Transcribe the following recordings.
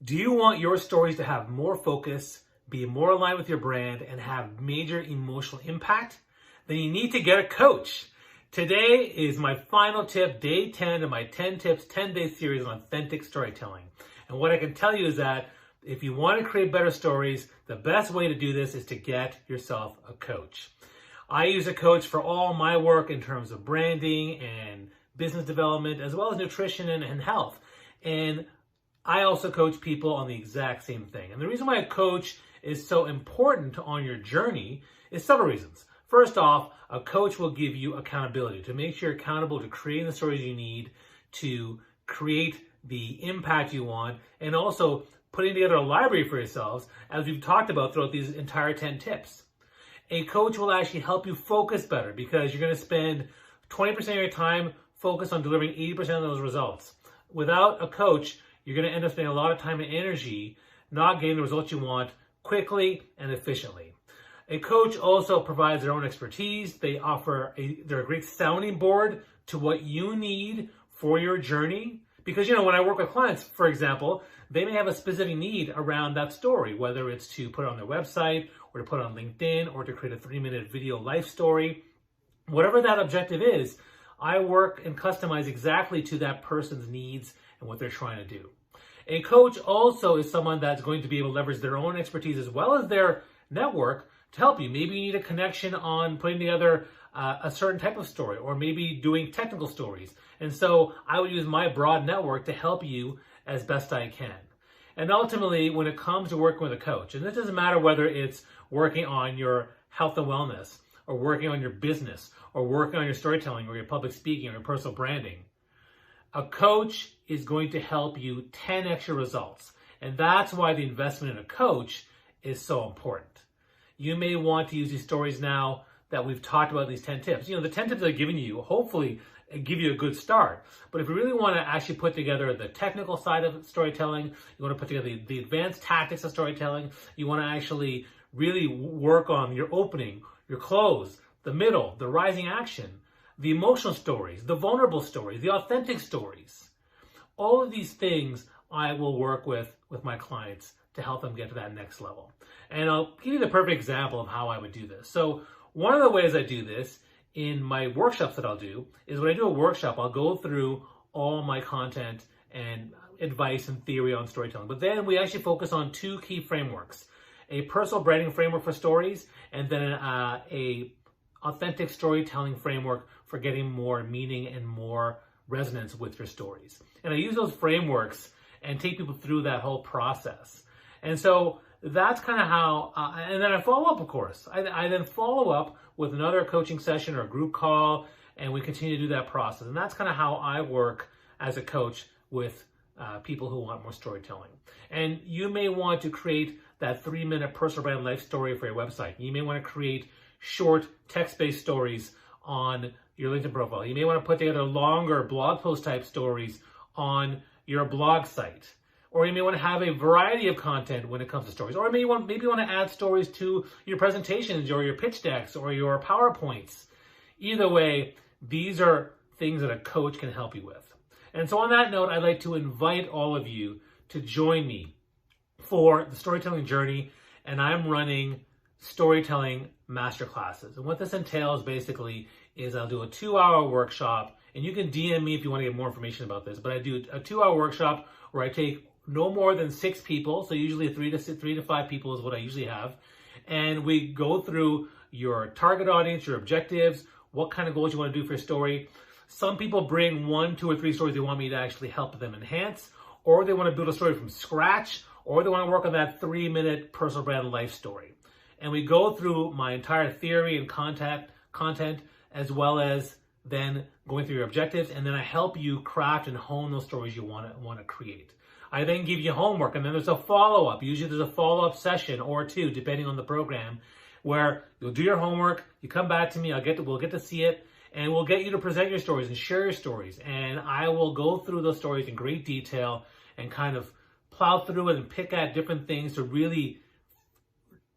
Do you want your stories to have more focus, be more aligned with your brand, and have major emotional impact? Then you need to get a coach. Today is my final tip, day 10 of my 10 tips, 10-day series on authentic storytelling. And what I can tell you is that if you want to create better stories, the best way to do this is to get yourself a coach. I use a coach for all my work in terms of branding and business development, as well as nutrition and health. And I also coach people on the exact same thing. And the reason why a coach is so important on your journey is several reasons. First off, a coach will give you accountability to make sure you're accountable to creating the stories you need to create the impact you want, and also putting together a library for yourselves, as we've talked about throughout these entire 10 tips. A coach will actually help you focus better because you're going to spend 20% of your time focused on delivering 80% of those results. Without a coach, you're going to end up spending a lot of time and energy not getting the results you want quickly and efficiently. A coach also provides their own expertise. They're a great sounding board to what you need for your journey. Because, when I work with clients, for example, they may have a specific need around that story, whether it's to put it on their website or to put it on LinkedIn or to create a 3-minute video life story. Whatever that objective is, I work and customize exactly to that person's needs and what they're trying to do. A coach also is someone that's going to be able to leverage their own expertise as well as their network to help you. Maybe you need a connection on putting together a certain type of story, or maybe doing technical stories. And so I would use my broad network to help you as best I can. And ultimately, when it comes to working with a coach, and this doesn't matter whether it's working on your health and wellness, or working on your business, or working on your storytelling, or your public speaking, or your personal branding, a coach is going to help you 10x your results. And that's why the investment in a coach is so important. You may want to use these stories now that we've talked about, these 10 tips. The 10 tips I've given you, hopefully give you a good start. But if you really want to actually put together the technical side of storytelling, you want to put together the advanced tactics of storytelling, you want to actually really work on your opening, your close, the middle, the rising action, the emotional stories, the vulnerable stories, the authentic stories. All of these things I will work with my clients to help them get to that next level. And I'll give you the perfect example of how I would do this. So one of the ways I do this in my workshops that I'll do is when I do a workshop, I'll go through all my content and advice and theory on storytelling. But then we actually focus on two key frameworks: a personal branding framework for stories, and then a authentic storytelling framework for getting more meaning and more resonance with your stories. And I use those frameworks and take people through that whole process. And so that's kind of how, and then I follow up, of course. I then follow up with another coaching session or a group call, and we continue to do that process. And that's kind of how I work as a coach with people who want more storytelling. And you may want to create that 3-minute personal brand life story for your website. You may want to create short text-based stories on your LinkedIn profile. You may want to put together longer blog post type stories on your blog site. Or you may want to have a variety of content when it comes to stories. Or maybe you want to add stories to your presentations or your pitch decks or your PowerPoints. Either way, these are things that a coach can help you with. And so on that note, I'd like to invite all of you to join me for the storytelling journey. And I'm running Storytelling Masterclasses. And what this entails basically is I'll do a 2-hour workshop, and you can DM me if you want to get more information about this, but I do a 2-hour workshop where I take no more than 6 people, so usually 3 to 5 people is what I usually have, and we go through your target audience, your objectives, what kind of goals you want to do for your story. Some people bring 1, 2, or 3 stories they want me to actually help them enhance, or they want to build a story from scratch, or they want to work on that 3-minute personal brand life story. And we go through my entire theory and content, as well as then going through your objectives, and then I help you craft and hone those stories you want to create. I then give you homework, and then there's a follow-up. Usually there's a follow-up session or 2, depending on the program, where you'll do your homework, you come back to me, we'll get to see it, and we'll get you to present your stories and share your stories. And I will go through those stories in great detail and kind of plow through it and pick at different things to really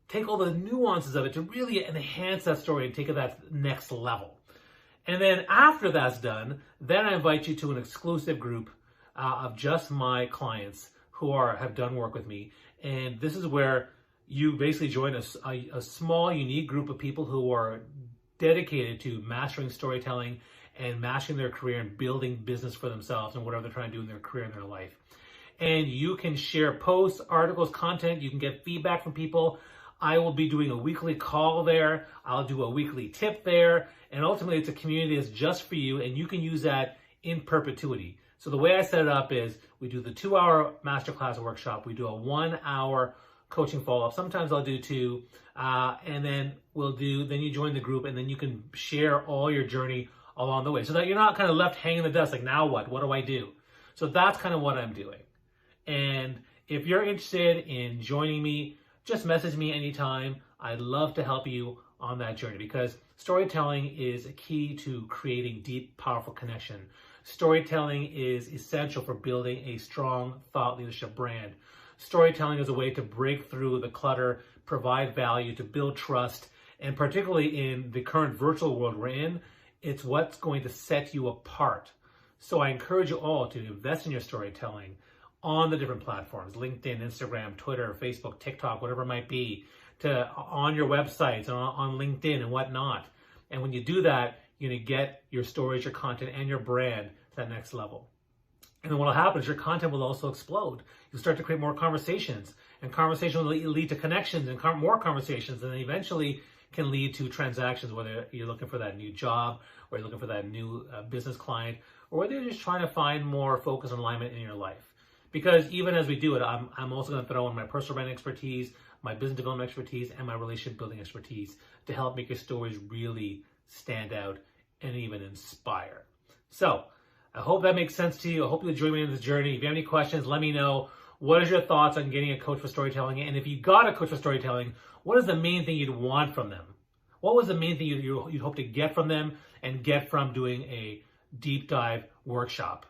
take all the nuances of it to really enhance that story and take it to that next level. And then after that's done, then I invite you to an exclusive group of just my clients who have done work with me. And this is where you basically join a small, unique group of people who are dedicated to mastering storytelling and mastering their career and building business for themselves and whatever they're trying to do in their career and their life. And you can share posts, articles, content. You can get feedback from people. I will be doing a weekly call there. I'll do a weekly tip there. And ultimately, it's a community that's just for you, and you can use that in perpetuity. So the way I set it up is we do the 2-hour masterclass workshop. We do a 1-hour coaching follow-up. Sometimes I'll do 2, and then then you join the group, and then you can share all your journey along the way so that you're not kind of left hanging in the dust, like, now what? What do I do? So that's kind of what I'm doing. And if you're interested in joining me, just message me anytime. I'd love to help you on that journey, because storytelling is a key to creating deep, powerful connection. Storytelling is essential for building a strong thought leadership brand. Storytelling is a way to break through the clutter, provide value, to build trust, and particularly in the current virtual world we're in, it's what's going to set you apart. So I encourage you all to invest in your storytelling on the different platforms, LinkedIn, Instagram, Twitter, Facebook, TikTok, whatever it might be, on your websites, on LinkedIn and whatnot. And when you do that, you're going to get your stories, your content, and your brand to that next level. And then what will happen is your content will also explode. You'll start to create more conversations, and conversations will lead to connections and more conversations, and then eventually can lead to transactions, whether you're looking for that new job or you're looking for that new business client, or whether you're just trying to find more focus and alignment in your life. Because even as we do it, I'm also going to throw in my personal brand expertise, my business development expertise, and my relationship building expertise to help make your stories really stand out and even inspire. So I hope that makes sense to you. I hope you enjoy me on this journey. If you have any questions, let me know. What is your thoughts on getting a coach for storytelling? And if you got a coach for storytelling, what is the main thing you'd want from them? What was the main thing you'd hope to get from them and get from doing a deep dive workshop?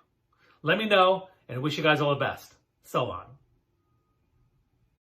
Let me know, and I wish you guys all the best. So long.